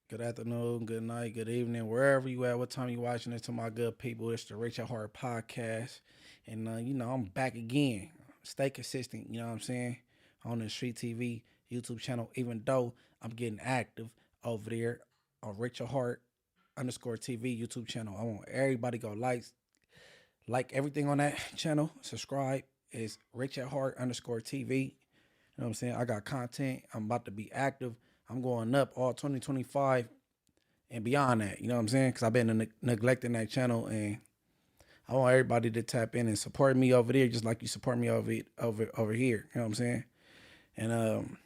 Good afternoon, good night, good evening, wherever you at, what time you watching it. To my good people, it's the Rich at Heart podcast. And, I'm back again. Stay consistent, you know what I'm saying? On the Street TV YouTube channel, even though I'm getting active over there on Rich at Heart underscore TV YouTube channel. I want everybody go like everything on that channel. Subscribe. It's Rich at Heart underscore TV. You know what I'm saying? I got content. I'm about to be active. I'm going up all 2025 and beyond that. You know what I'm saying? Because I've been neglecting that channel, and I want everybody to tap in and support me over there, just like you support me over here. You know what I'm saying? And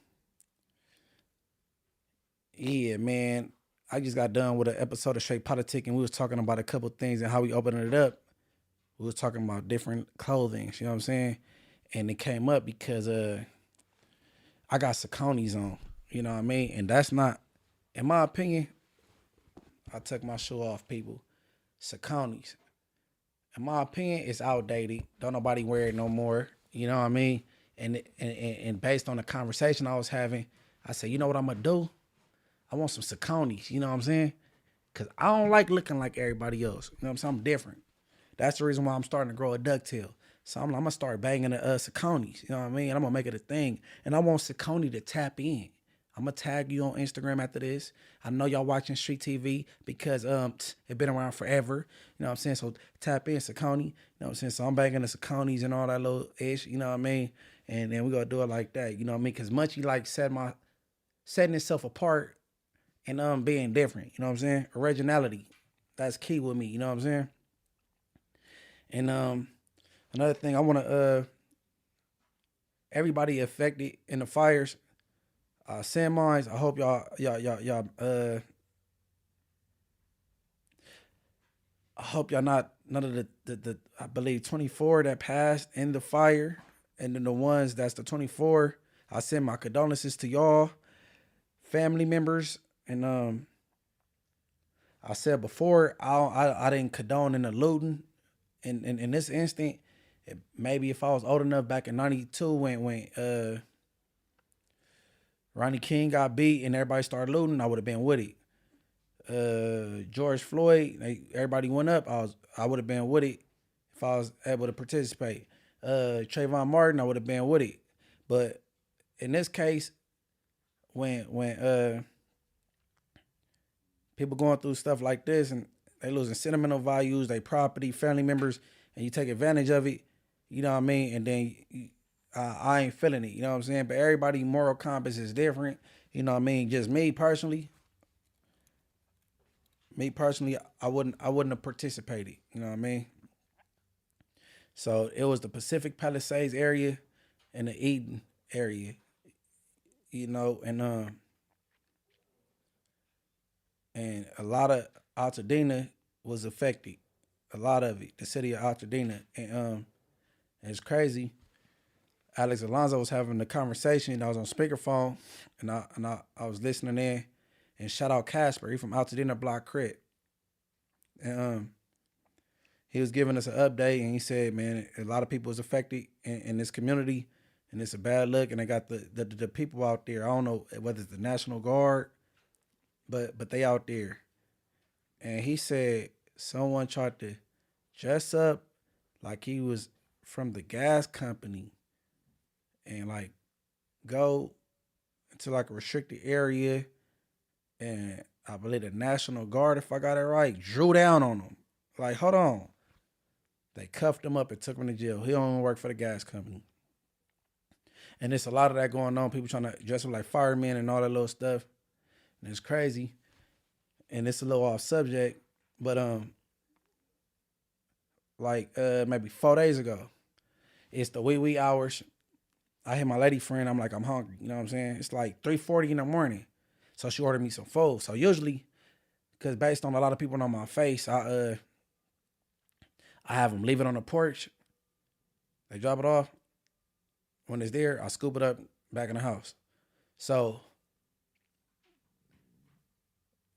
yeah, man, I just got done with an episode of Straight Politic, and we was talking about a couple things and how we opening it up. We was talking about different clothing. You know what I'm saying? And it came up because I got Saucony's on. You know what I mean? And that's not, in my opinion, I took my shoe off, people. Saucony's. In my opinion, it's outdated. Don't nobody wear it no more. You know what I mean? And based on the conversation I was having, I said, you know what I'm gonna do? I want some Saucony's. You know what I'm saying? Cause I don't like looking like everybody else. You know what I'm saying? I'm different. That's the reason why I'm starting to grow a ducktail. So I'm gonna start banging the Saucony's. You know what I mean? And I'm gonna make it a thing. And I want Saucony to tap in. I'm gonna tag you on Instagram after this. I know y'all watching Street TV because it been around forever. You know what I'm saying? So tap in Saucony. You know what I'm saying? So I'm banging the Saucony's and all that little ish. You know what I mean? And then we gonna do it like that. You know what I mean? Cause Munchie like setting itself apart and being different. You know what I'm saying? Originality. That's key with me. You know what I'm saying? And another thing, I wanna everybody affected in the fires. Send mines. I hope y'all. I hope y'all not none of the I believe 24 that passed in the fire, and then the ones that's the 24. I send my condolences to y'all, family members, and I said before I didn't condone in the looting, in this instant. Maybe if I was old enough back in '92 when Ronnie King got beat and everybody started looting, I would have been with it. George Floyd, everybody went up. I would have been with it if I was able to participate. Trayvon Martin, I would have been with it. But in this case, when people going through stuff like this and they losing sentimental values, they property, family members, and you take advantage of it, you know what I mean? And then I ain't feeling it, you know what I'm saying? But everybody moral compass is different, you know what I mean? Just me personally, I wouldn't have participated, you know what I mean? So it was the Pacific Palisades area and the Eden area, you know, and a lot of Altadena was affected, a lot of it, the city of Altadena, and it's crazy. Alex Alonso was having the conversation. I was on speakerphone, and I was listening in. And shout out Casper, he from Altadena Block Crit. And he was giving us an update, and he said, man, a lot of people was affected in this community, and it's a bad look. And they got the people out there. I don't know whether it's the National Guard, but they out there. And he said someone tried to dress up like he was from the gas company and like go into like a restricted area, and I believe the National Guard, if I got it right, drew down on him. Like, hold on. They cuffed him up and took him to jail. He don't work for the gas company. And there's a lot of that going on. People trying to dress up like firemen and all that little stuff. And it's crazy. And it's a little off subject. But maybe 4 days ago, it's the wee hours. I hit my lady friend. I'm like, I'm hungry. You know what I'm saying? It's like 3:40 in the morning. So she ordered me some food. So usually, because based on a lot of people on my face, I have them leave it on the porch. They drop it off. When it's there, I scoop it up back in the house. So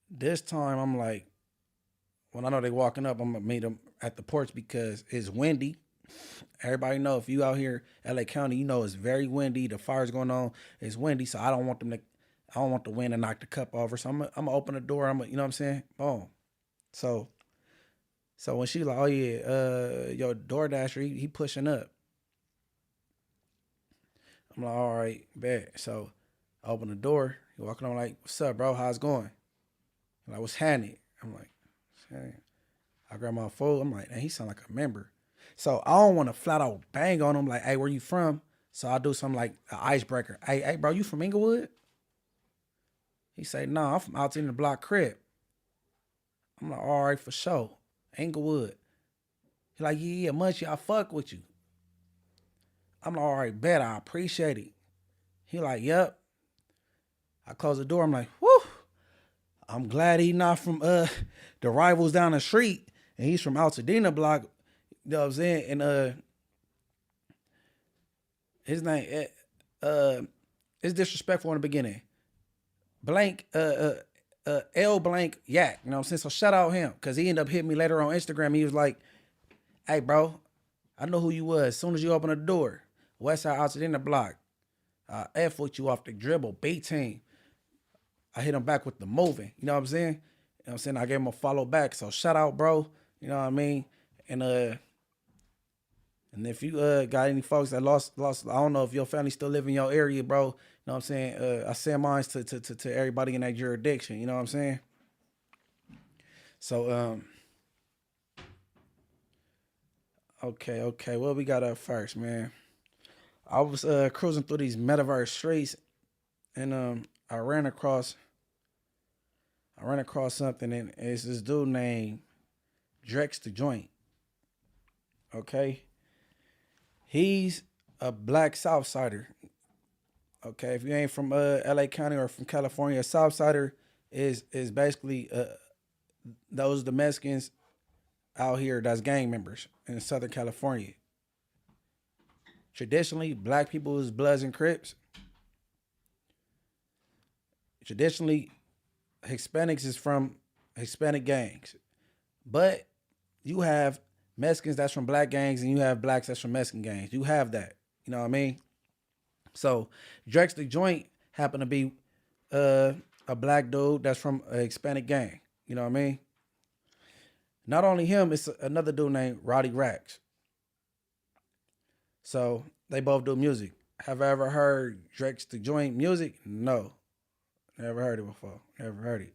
this time I'm like, when I know they walking up, I'm gonna meet them at the porch because it's windy. Everybody know if you out here, LA County, you know it's very windy. The fire's going on. It's windy, so I don't want them to. I don't want the wind to knock the cup over. So I'm gonna open the door. You know what I'm saying? Boom. So when she like, oh yeah, your DoorDasher, he pushing up. I'm like, all right, bet. So I open the door. He walking on like, what's up, bro? How's it going? I'm like, what's happening? I'm like, hey. I grab my phone. I'm like, hey, he sound like a member. So I don't want to flat out bang on him like, hey, where you from? So I do something like an icebreaker. Hey, bro, you from Inglewood? He say, no, I'm from out in the block crib. I'm like, all right, for sure. Inglewood. He like, yeah, Munchie, I fuck with you. I'm like, all right, bet, I appreciate it. He like, yep. I close the door. I'm like, whew. I'm glad he not from the rivals down the street and he's from Altadena block. You know what I'm saying? And his name it's disrespectful in the beginning. Blank L blank Yak. You know what I'm saying? So shout out him. Cause he ended up hitting me later on Instagram. He was like, hey bro, I know who you was. As soon as you open the door, Westside Altadena block. F with you off the dribble, B team. I hit him back with the moving. You know what I'm saying? You know what I'm saying? I gave him a follow back. So shout out, bro. You know what I mean? And if you got any folks that lost, I don't know if your family still live in your area, bro. You know what I'm saying? I send mine to everybody in that jurisdiction. You know what I'm saying? So okay. What we got up first, man? I was cruising through these metaverse streets, and I ran across something, and it's this dude named Drex the Joint. Okay, he's a black Southsider. Okay, if you ain't from LA County or from California, a Southsider is basically those the Mexicans out here that's gang members in Southern California. Traditionally, black people is Bloods and Crips. Traditionally, Hispanics is from Hispanic gangs. But you have Mexicans that's from black gangs and you have blacks that's from Mexican gangs. You have that. You know what I mean? So Drex the Joint happened to be a black dude that's from a Hispanic gang. You know what I mean? Not only him, it's another dude named Rowdy Rack. So they both do music. Have I ever heard Drex the Joint music? No. Never heard it before. Never heard it.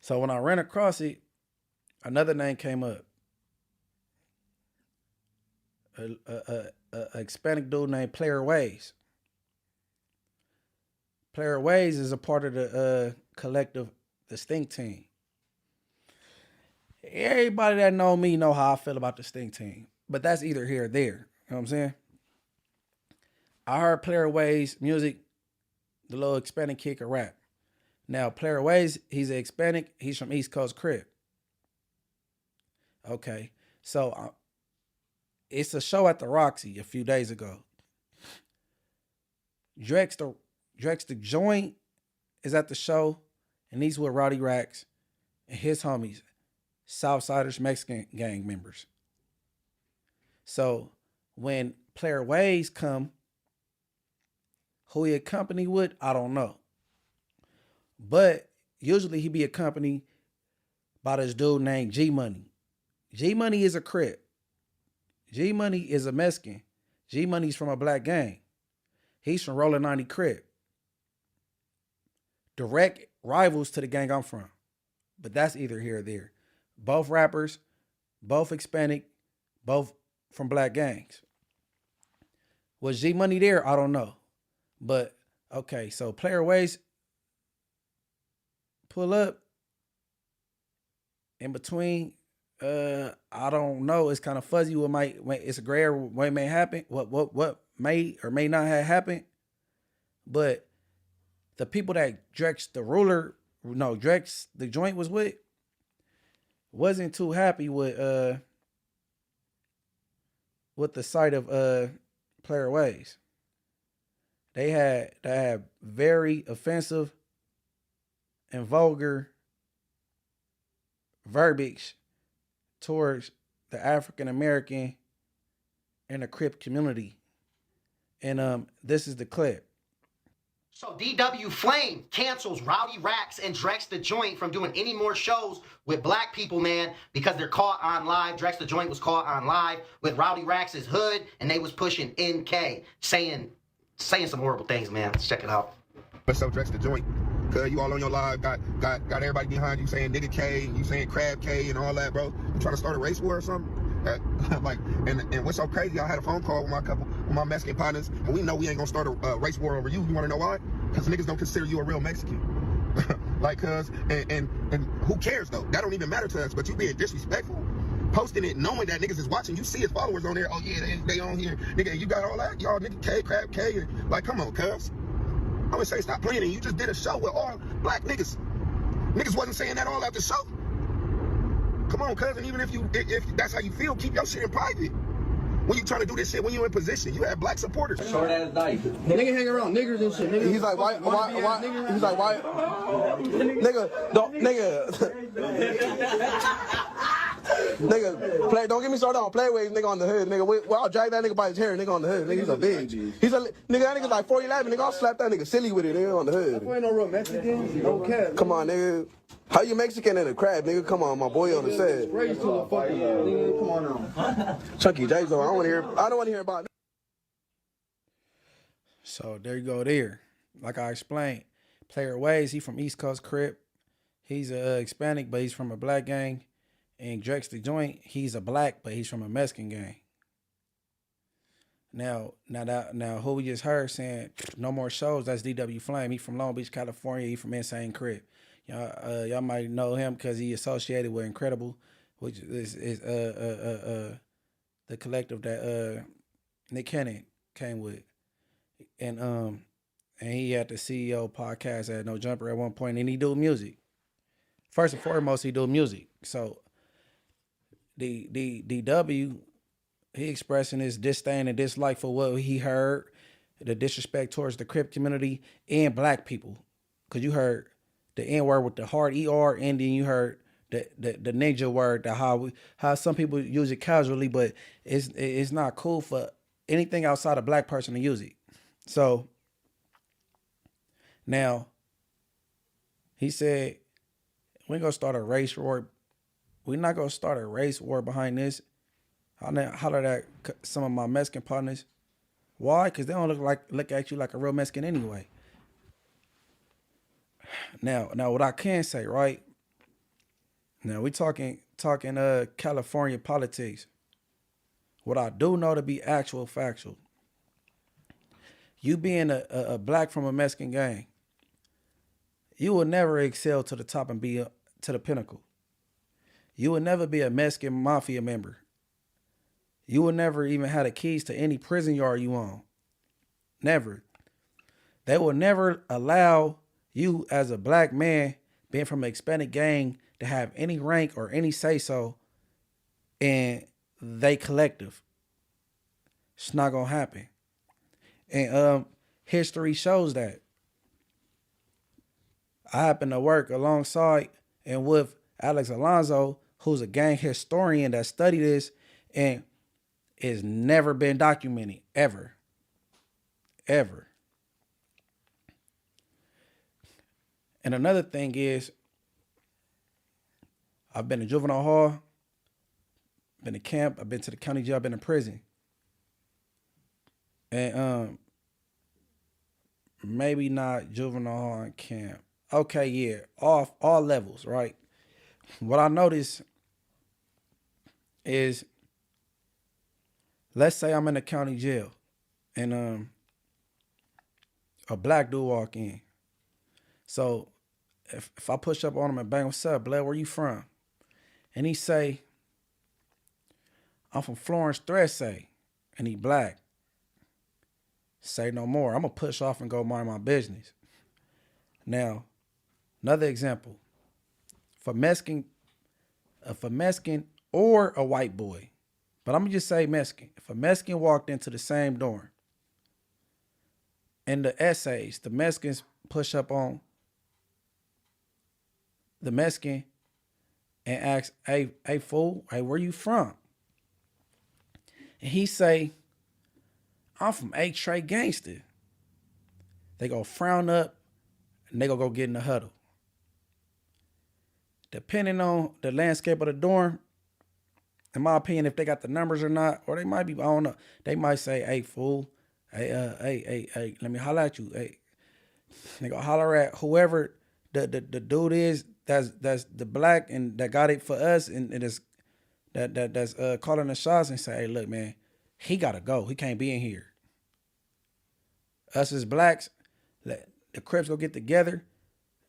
So when I ran across it, another name came up. A Hispanic dude named Player Ways. Player Ways is a part of the collective, the Stink Team. Everybody that know me know how I feel about the Stink Team. But that's either here or there. You know what I'm saying? I heard Player Ways music, the little Hispanic kid can rap. Now, Player Ways, he's a Hispanic. He's from East Coast Crib. Okay. So, it's a show at the Roxy a few days ago. Drex the Joint is at the show, and he's with Rowdy Racks and his homies, Southsiders Mexican gang members. So, when Player Ways come, who he accompanied with, I don't know. But usually he be accompanied by this dude named G Money. G Money is a Crip. G Money is a Mexican. G Money's from a black gang. He's from Roller 90 Crip. Direct rivals to the gang I'm from. But that's either here or there. Both rappers, both Hispanic, both from black gangs. Was G Money there? I don't know. But okay, so Player Ways pull up in between. I don't know. It's kind of fuzzy. It's a gray area. What may happen? What may or may not have happened. But the people that Drex the Joint was with, wasn't too happy with the sight of Player Ways. They had very offensive and vulgar verbiage towards the African American and the Crip community. And this is the clip. So DW Flame cancels Rowdy Racks and Drex the Joint from doing any more shows with black people, man, because they're caught on live. Drex the Joint was caught on live with Rowdy Racks' hood, and they was pushing NK, saying some horrible things, man. Let's check it out. What's up, Drex the Joint? Cause you all on your live got everybody behind you saying nigga K, you saying crab K and all that, bro. You trying to start a race war or something? Like, and what's so crazy? I had a phone call with my Mexican partners, and we know we ain't gonna start a race war over you. You wanna know why? Cause niggas don't consider you a real Mexican. Like, cause and who cares though? That don't even matter to us. But you being disrespectful, posting it, knowing that niggas is watching. You see his followers on there. Oh yeah, they on here, nigga. You got all that, y'all nigga K, crab K. Like, come on, cuz. I'm gonna say stop playing. You just did a show with all black niggas. Niggas wasn't saying that all out the show. Come on, cousin. Even if that's how you feel, keep your shit in private. When you trying to do this shit, when you in position, you have black supporters. Short ass knife. Nigga hang around niggers and shit. Nigga. He's like, why? He's like, why? Nigga, don't, nigga, play. Don't get me started on play waves, nigga on the hood, nigga. Well, I'll drag that nigga by his hair, nigga on the hood. Nigga, he's a bitch. He's a nigga. That nigga's like 4'11", nigga. I'll slap that nigga silly with it, nigga on the hood. You ain't no real Mexican. No cap. Come on, nigga. How you Mexican and a crab, nigga? Come on, my boy on the set. Raise to the fucking nigga. Come on now. Chucky J's on. I don't want to hear about. So there you go there. Like I explained, Player Ways, he from East Coast Crip. He's a Hispanic, but he's from a black gang. And Drex the Joint, he's a black, but he's from a Mexican gang. Now who we just heard saying no more shows, that's DW Flame. He from Long Beach, California. He from Insane Crip. Y'all might know him because he associated with Incredible, which is the collective that Nick Cannon came with. And he had the CEO podcast at No Jumper at one point, and he do music. First and foremost, he do music. So the DW, he expressing his disdain and dislike for what he heard, the disrespect towards the Crip community and black people. Cause you heard the N-word with the hard ER, and then you heard the ninja word, how some people use it casually, but it's not cool for anything outside a black person to use it. So now he said, we ain't gonna start a race war. We're not gonna start a race war behind this. Holler at some of my Mexican partners. Why? Because they don't look at you like a real Mexican anyway. Now what I can say, right? Now we talking California politics. What I do know to be factual. You being a black from a Mexican gang, you will never excel to the top and be to the pinnacle. You will never be a Mexican mafia member. You will never even have the keys to any prison yard you on. Never. They will never allow you as a black man being from an Hispanic gang to have any rank or any say-so in they collective. It's not going to happen. And history shows that. I happen to work alongside and with Alex Alonso, who's a gang historian that studied this, and it's never been documented, ever. Ever. And another thing is, I've been to juvenile hall, been to camp, I've been to the county jail, I've been to prison. And maybe not juvenile hall and camp. Okay, yeah, all levels, right? What I noticed is, let's say I'm in the county jail and a black dude walk in. So if I push up on him and bang, what's up, blood, where you from? And he say, I'm from Florence, Thresse, and he black. Say no more. I'm going to push off and go mind my business. Now, another example. If a Mexican or a white boy, but I'm going to just say Mexican. If a Mexican walked into the same dorm, in the essays, the Mexicans push up on the Mexican and ask, hey fool, hey, where you from? And he say, I'm from H-Tray Gangster. they go frown up, and they go get in the huddle. Depending on the landscape of the dorm, in my opinion, if they got the numbers or not, or they might be, I don't know, they might say, hey, fool, hey, let me holler at you. Hey, they go holler at whoever the dude is that's the black and that got it for us and it's that's calling the shots and say, hey, look, man, he gotta go. He can't be in here. Us as blacks, let the Crips go get together,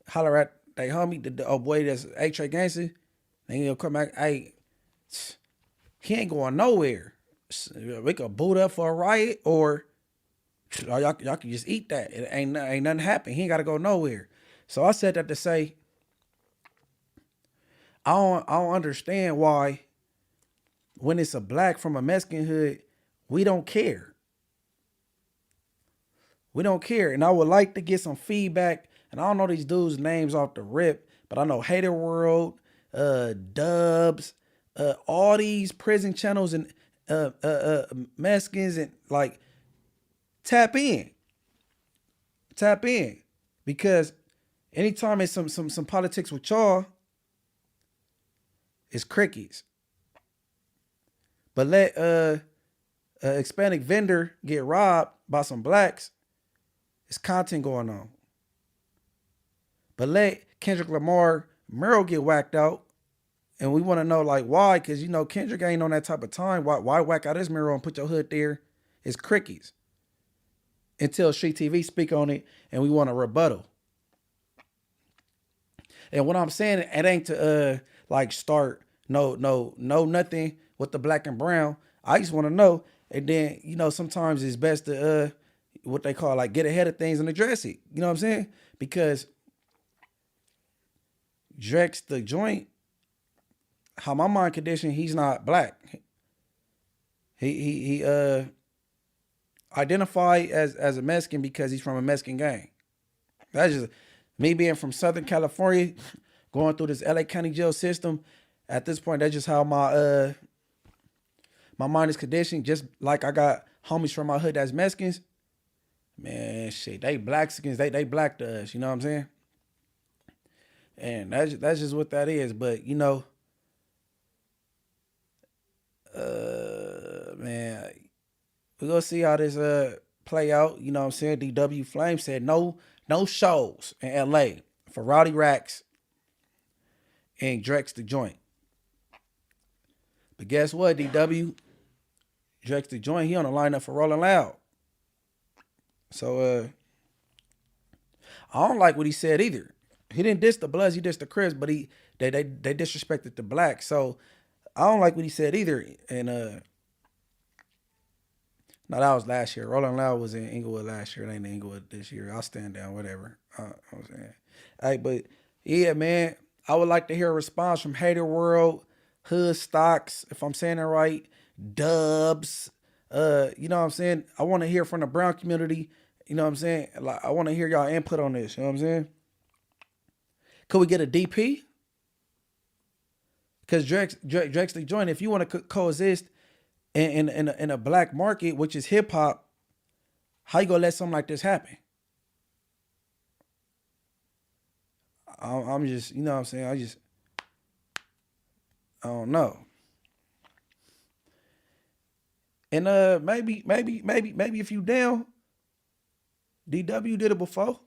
holler at they homie, the old boy that's A-Tray Gangster, then he'll come back, hey, he ain't going nowhere. We could boot up for a riot or y'all can just eat that. It ain't nothing happen. He ain't gotta go nowhere. So I said that to say, I don't understand why when it's a black from a Mexican hood, we don't care. We don't care. And I would like to get some feedback. And I don't know these dudes' names off the rip, but I know Hater World, Dubs, all these prison channels and Mexicans and like tap in. Because anytime it's some politics with y'all, it's crickets. But let a Hispanic vendor get robbed by some blacks, it's content going on. But let Kendrick Lamar Merrill get whacked out, and we want to know like why, because you know Kendrick ain't on that type of time. Why whack out his Merrill and put your hood there? It's crickets. Until Street TV speak on it, and we want a rebuttal. And what I'm saying, it ain't to like start no nothing with the black and brown. I just want to know, and then you know sometimes it's best to what they call like get ahead of things and address it. You know what I'm saying? Because Drex the Joint, how my mind condition, he's not black. He identified as a Mexican because he's from a Mexican gang. That's just me being from Southern California, going through this LA County jail system. At this point, that's just how my mind is conditioned. Just like I got homies from my hood that's Mexicans. Man, shit, they Blackskins, they black to us. You know what I'm saying? And that's just what that is. But you know, man, we're gonna see how this play out. You know what I'm saying? DW Flame said no shows in LA for Rowdy Racks and Drex the Joint. But guess what, DW? Drex the Joint, he on the lineup for Rolling Loud. So I don't like what he said either. He didn't diss the Bloods, he dissed the Crips, but they disrespected the blacks. So I don't like what he said either. And no, that was last year. Rolling Loud was in Inglewood last year. It ain't in Inglewood this year. I'll stand down, whatever. I'm saying. Hey, but yeah, man, I would like to hear a response from Hater World, Hood Stocks, if I'm saying it right, Dubs. You know what I'm saying? I want to hear from the brown community. You know what I'm saying? Like, I want to hear y'all input on this. You know what I'm saying? Could we get a DP? Because Drex the Joint, if you want to coexist in a black market, which is hip hop, how you gonna let something like this happen? I'm just, you know what I'm saying? I don't know. And maybe if you down, DW did it before.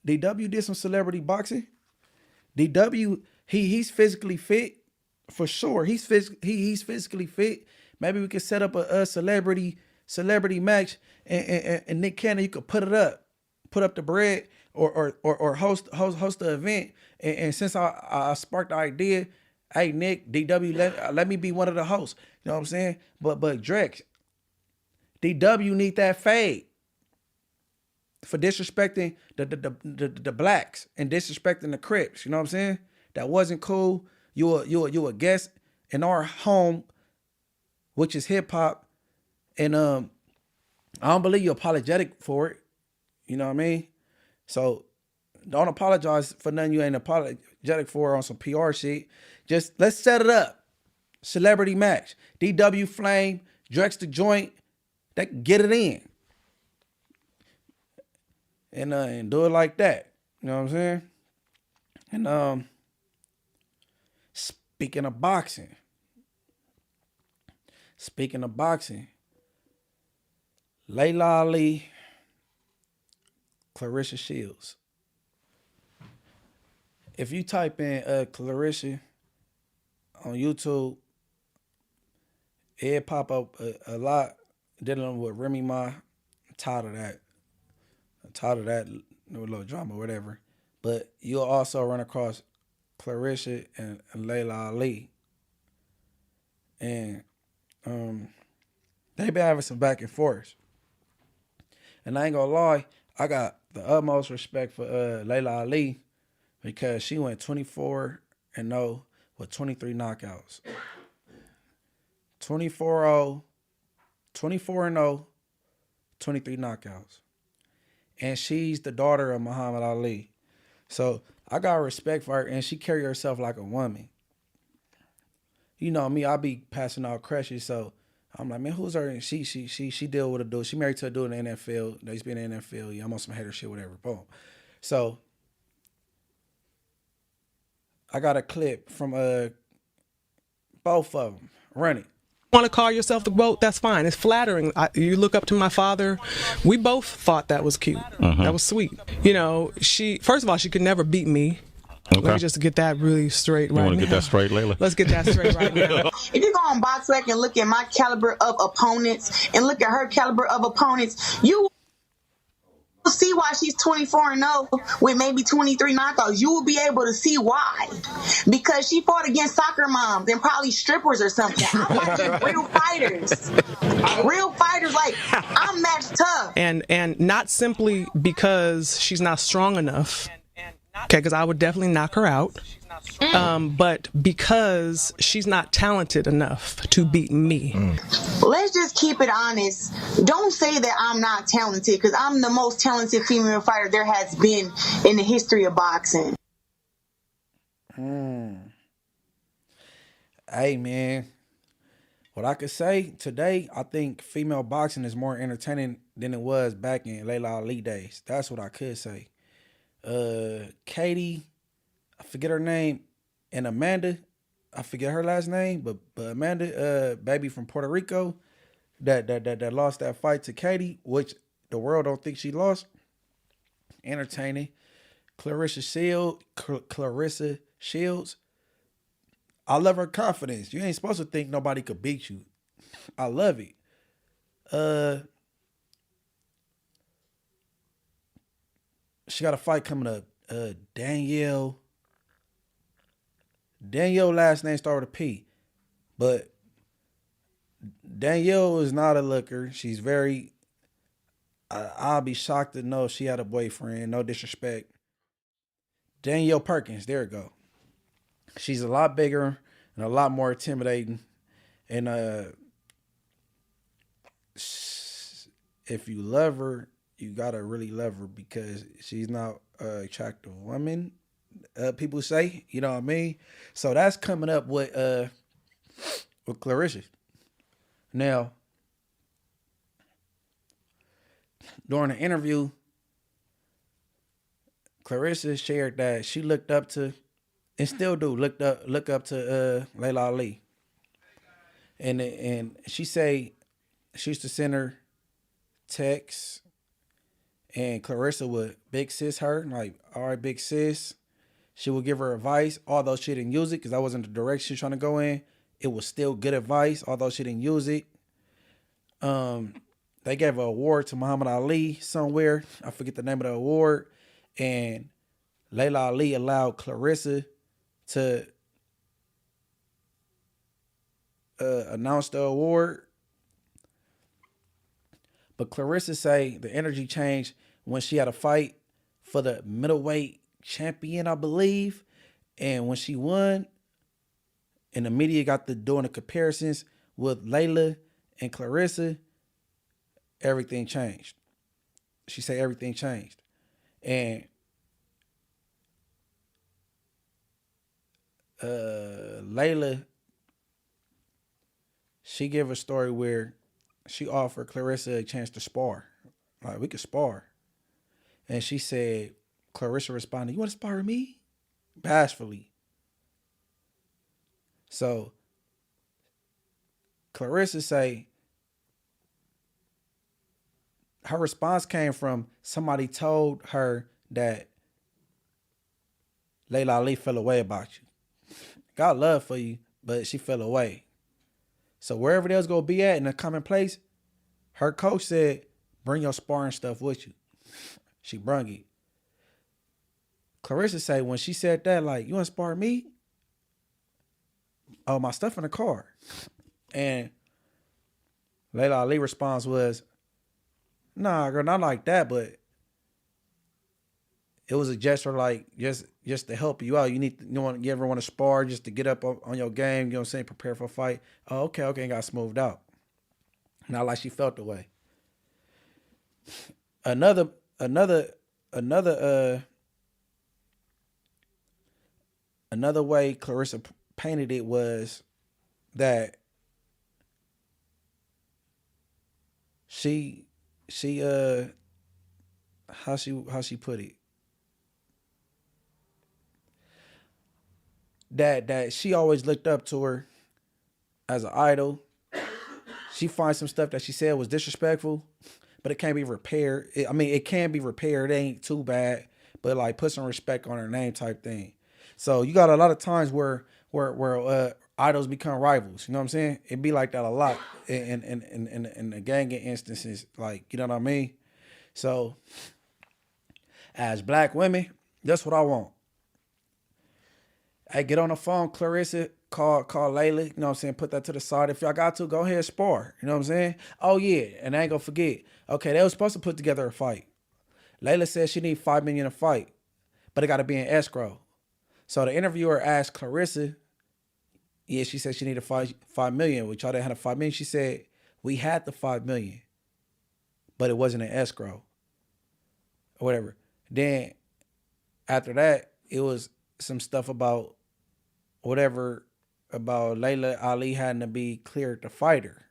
DW did some celebrity boxing. DW, he's physically fit for sure. He's physically fit. Maybe we could set up a celebrity match, and Nick Cannon, you could put up the bread, or host the event. And since I sparked the idea, hey Nick, DW, let me be one of the hosts. You know what I'm saying? But Drex, DW need that fade for disrespecting the blacks and disrespecting the Crips. You know what I'm saying? That wasn't cool. You a guest in our home, which is hip hop, and I don't believe you're apologetic for it. You know what I mean? So don't apologize for nothing you ain't apologetic for on some PR shit. Just let's set it up. Celebrity match. DW Flame, Drex the Joint, they can get it in. and do it like that. You know what I'm saying? And speaking of boxing, Laila Ali, Claressa Shields. If you type in Claressa on YouTube, it pop up a lot dealing with Remy Ma. I'm tired of that little drama or whatever. But you'll also run across Claressa and Laila Ali. And they been having some back and forth. And I ain't gonna lie, I got the utmost respect for Laila Ali because she went 24-0 with 23 knockouts. 24-0, 24-0, 23 knockouts. And she's the daughter of Muhammad Ali. So I got respect for her, and she carry herself like a woman. You know me, I be passing out crushes, so I'm like, man, who's her? And she deal with a dude. She married to a dude in the NFL. They used to be in the NFL. Yeah, I'm on some hater shit, whatever. Boom. So I got a clip from both of them. Run it. Want to call yourself the GOAT? That's fine. It's flattering. You look up to my father. We both thought that was cute. That was sweet. You know, first of all, she could never beat me. Okay. Let me just get that really straight right now. You want to get that straight, Layla? Let's get that straight right now. If you go on BoxRec and look at my caliber of opponents and look at her caliber of opponents, you will see why she's 24-0 with maybe 23 knockouts. You will be able to see why. Because she fought against soccer moms and probably strippers or something. I'm watching real fighters. Real fighters, like, I'm matched tough. And not simply because she's not strong enough. Okay, because I would definitely knock her out. But because she's not talented enough to beat me. Let's just keep it honest. Don't say that I'm not talented, because I'm the most talented female fighter there has been in the history of boxing. Hey, man. What I could say today, I think female boxing is more entertaining than it was back in Laila Ali days. That's what I could say. Katie, I forget her name, and Amanda, I forget her last name, but Amanda, baby from Puerto Rico, that lost that fight to Katie, which the world don't think she lost. Entertaining. Claressa Shields. I love her confidence. You ain't supposed to think nobody could beat you. I love it. She got a fight coming up. Danielle last name started with a P. But Danielle is not a looker. She's very... I'll be shocked to know she had a boyfriend. No disrespect. Danielle Perkins. There we go. She's a lot bigger and a lot more intimidating. And if you love her, you gotta really love her because she's not an attractive woman. People say, you know what I mean? So that's coming up with Claressa. Now, during the interview, Claressa shared that she looked up to, and still do, look up to Laila Ali. And she say she used to send her texts, and Claressa would big sis her, like, all right, big sis. She would give her advice, although she didn't use it, because that wasn't the direction she was trying to go in. It was still good advice, although she didn't use it. They gave an award to Muhammad Ali somewhere. I forget the name of the award. And Laila Ali allowed Claressa to announce the award. But Claressa say the energy changed when she had a fight for the middleweight champion, I believe. And when she won, and the media got to doing the comparisons with Laila and Claressa, everything changed. She said everything changed. And Laila, she gave a story where she offered Claressa a chance to spar. Like, we could spar. And she said, Claressa responded, "You want to spar with me?" Bashfully. So Claressa say her response came from somebody told her that Laila Ali fell away about you. Got love for you, but she fell away. So wherever they was gonna be at in a common place, her coach said, "Bring your sparring stuff with you." She brung it. Claressa say when she said that, like, "You want to spar me?" "Oh, my stuff in the car." And Laila Ali response was, "Nah, girl, not like that, but it was a gesture like just to help you out. You ever want to spar just to get up on your game, you know what I'm saying, prepare for a fight." "Oh, okay, and got smoothed out." Not like she felt the way. Another way Claressa painted it was that she how she put it, that she always looked up to her as an idol. She finds some stuff that she said was disrespectful, but it can't be repaired. It can be repaired. It ain't too bad, but like put some respect on her name type thing. So you got a lot of times where idols become rivals. You know what I'm saying? It be like that a lot in the gang instances. Like, you know what I mean? So as black women, that's what I want. Hey, get on the phone, Claressa. Call Layla, you know what I'm saying? Put that to the side. If y'all got to, go ahead, spar. You know what I'm saying? Oh, yeah, and I ain't gonna forget. Okay, they was supposed to put together a fight. Layla said she need $5 million to fight, but it got to be in escrow. So the interviewer asked Claressa, yeah, she said she needed $5 million, which y'all didn't have $5 million. She said, we had the $5 million, but it wasn't in escrow or whatever. Then after that, it was some stuff about whatever about Laila Ali having to be cleared to fight her.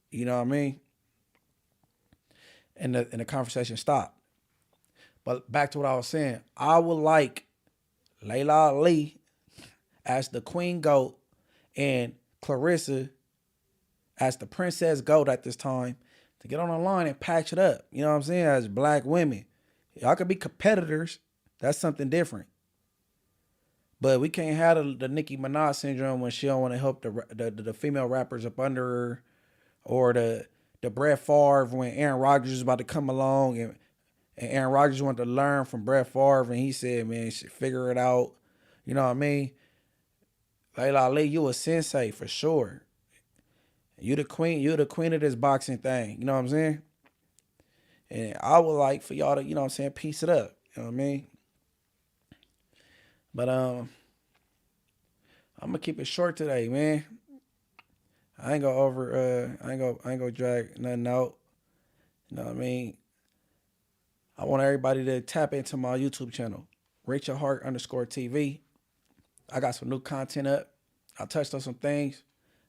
You know what I mean? And the conversation stopped. But back to what I was saying, I would like Laila Ali as the queen goat and Claressa as the princess goat at this time to get on the line and patch it up. You know what I'm saying? As black women. Y'all could be competitors. That's something different. But we can't have the Nicki Minaj syndrome when she don't want to help the female rappers up under her, or the Brett Favre when Aaron Rodgers was about to come along and Aaron Rodgers wanted to learn from Brett Favre and he said, man, she figure it out. You know what I mean? Laila Ali, you a sensei for sure. You the queen of this boxing thing. You know what I'm saying? And I would like for y'all to, you know what I'm saying, piece it up. You know what I mean? But I'm gonna keep it short today, man. I ain't gonna drag nothing out. You know what I mean? I want everybody to tap into my YouTube channel, RachelHart_TV. I got some new content up. I touched on some things.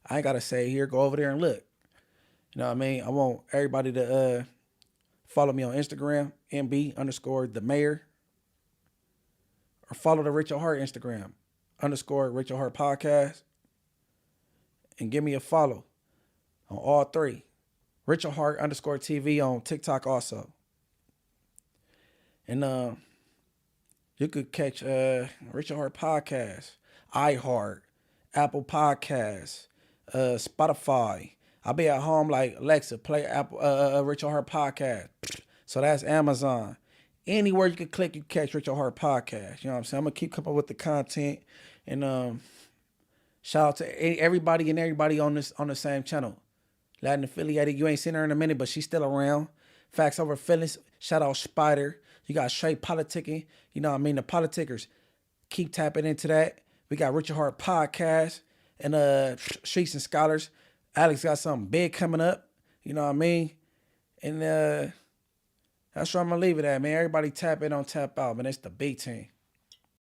I ain't gotta say it here. Go over there and look. You know what I mean? I want everybody to follow me on Instagram, MB_the mayor. Or follow the Rachel Hart Instagram, _Rachel Hart Podcast. And give me a follow on all three. Rachel Hart _TV on TikTok also. And you could catch Rachel Hart Podcast, iHeart, Apple Podcasts, Spotify. I'll be at home like, Alexa, play Apple Rachel Hart Podcast. So that's Amazon. Anywhere you can click, you catch Rachel Hart Podcast. You know what I'm saying? I'm going to keep coming up with the content. And shout out to everybody on the same channel. Latin affiliated. You ain't seen her in a minute, but she's still around. Facts Over Feelings. Shout out Spider. You got Straight Politicking. You know what I mean? The Politickers. Keep tapping into that. We got Rachel Hart Podcast. And Streets and Scholars. Alex got something big coming up. You know what I mean? And that's where I'm going to leave it at, man. Everybody tap in, don't tap out, man. It's the B team.